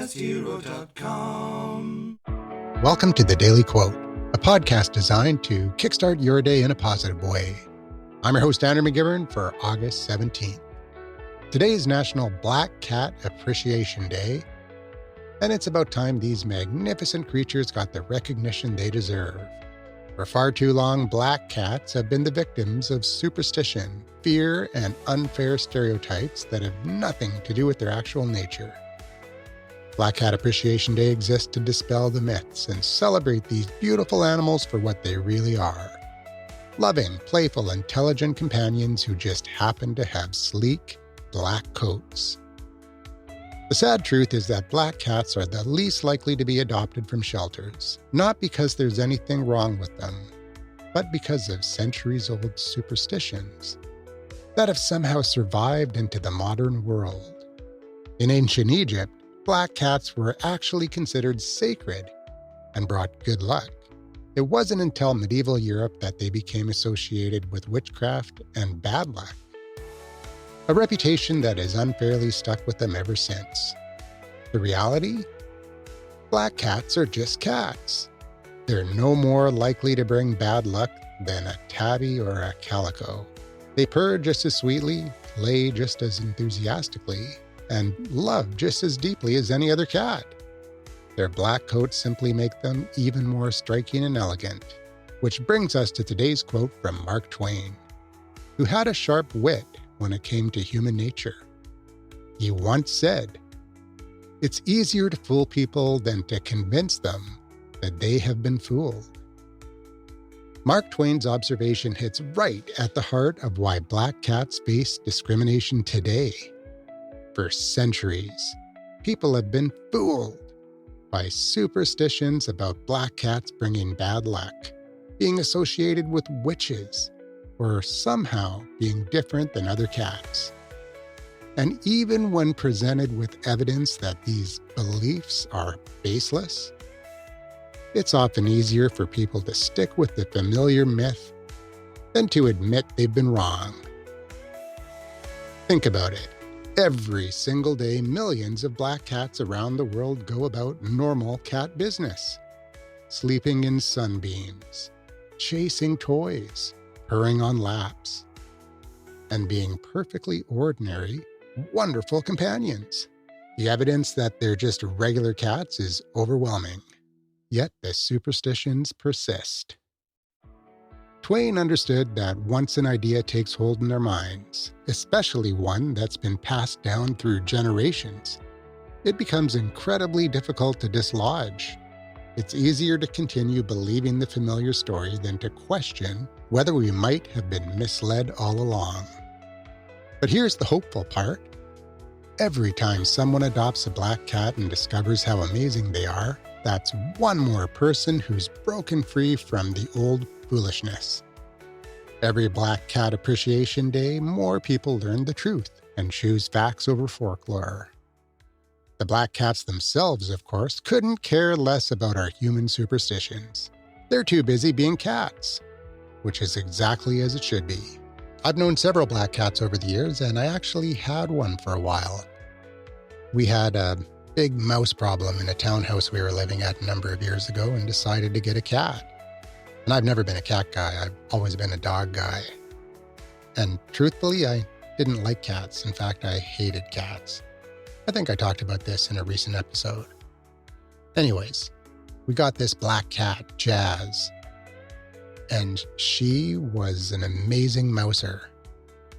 podcasthero.com. Welcome to The Daily Quote, a podcast designed to kickstart your day in a positive way. I'm your host, Andrew McGivern, for August 17th. Today is National Black Cat Appreciation Day, and it's about time these magnificent creatures got the recognition they deserve. For far too long, black cats have been the victims of superstition, fear, and unfair stereotypes that have nothing to do with their actual nature. Black Cat Appreciation Day exists to dispel the myths and celebrate these beautiful animals for what they really are. Loving, playful, intelligent companions who just happen to have sleek, black coats. The sad truth is that black cats are the least likely to be adopted from shelters, not because there's anything wrong with them, but because of centuries-old superstitions that have somehow survived into the modern world. In ancient Egypt, black cats were actually considered sacred and brought good luck. It wasn't until medieval Europe that they became associated with witchcraft and bad luck, a reputation that has unfairly stuck with them ever since. The reality? Black cats are just cats. They're no more likely to bring bad luck than a tabby or a calico. They purr just as sweetly, lay just as enthusiastically, and love just as deeply as any other cat. Their black coats simply make them even more striking and elegant, which brings us to today's quote from Mark Twain, who had a sharp wit when it came to human nature. He once said, "It's easier to fool people than to convince them that they have been fooled." Mark Twain's observation hits right at the heart of why black cats face discrimination today. For centuries, people have been fooled by superstitions about black cats bringing bad luck, being associated with witches, or somehow being different than other cats. And even when presented with evidence that these beliefs are baseless, it's often easier for people to stick with the familiar myth than to admit they've been wrong. Think about it. Every single day, millions of black cats around the world go about normal cat business, sleeping in sunbeams, chasing toys, purring on laps, and being perfectly ordinary, wonderful companions. The evidence that they're just regular cats is overwhelming, yet the superstitions persist. Twain understood that once an idea takes hold in their minds, especially one that's been passed down through generations, it becomes incredibly difficult to dislodge. It's easier to continue believing the familiar story than to question whether we might have been misled all along. But here's the hopeful part. Every time someone adopts a black cat and discovers how amazing they are, that's one more person who's broken free from the old foolishness. Every Black Cat Appreciation Day, more people learn the truth and choose facts over folklore. The black cats themselves, of course, couldn't care less about our human superstitions. They're too busy being cats, which is exactly as it should be. I've known several black cats over the years, and I actually had one for a while. We had a big mouse problem in a townhouse we were living at a number of years ago and decided to get a cat. And I've never been a cat guy. I've always been a dog guy. And truthfully, I didn't like cats. In fact, I hated cats. I think I talked about this in a recent episode. Anyways, we got this black cat, Jazz, and she was an amazing mouser.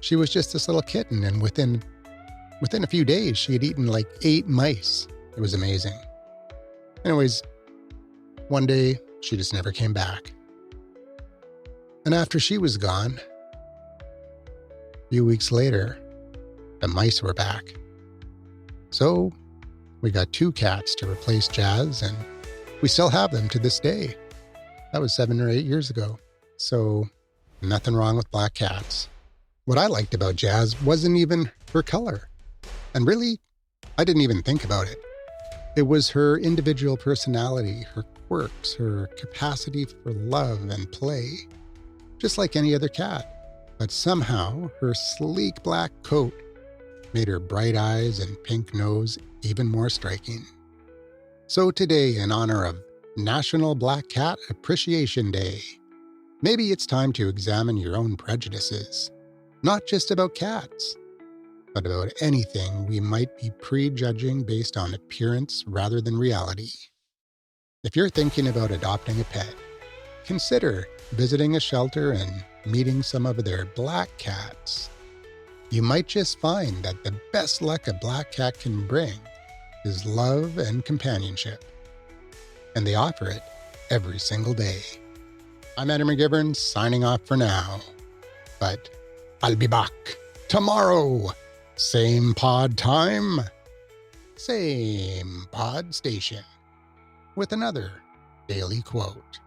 She was just this little kitten, and within a few days, she had eaten like 8 mice. It was amazing. Anyways, one day, she just never came back. And after she was gone, a few weeks later, the mice were back. So we got 2 cats to replace Jazz, and we still have them to this day. That was 7 or 8 years ago. So nothing wrong with black cats. What I liked about Jazz wasn't even her color. And really, I didn't even think about it. It was her individual personality, her quirks, her capacity for love and play, just like any other cat. But somehow, her sleek black coat made her bright eyes and pink nose even more striking. So today, in honor of National Black Cat Appreciation Day, maybe it's time to examine your own prejudices, not just about cats, but about anything we might be prejudging based on appearance rather than reality. If you're thinking about adopting a pet, consider visiting a shelter and meeting some of their black cats. You might just find that the best luck a black cat can bring is love and companionship. And they offer it every single day. I'm McGivern, signing off for now. But I'll be back tomorrow. Same pod time, same pod station, with another daily quote.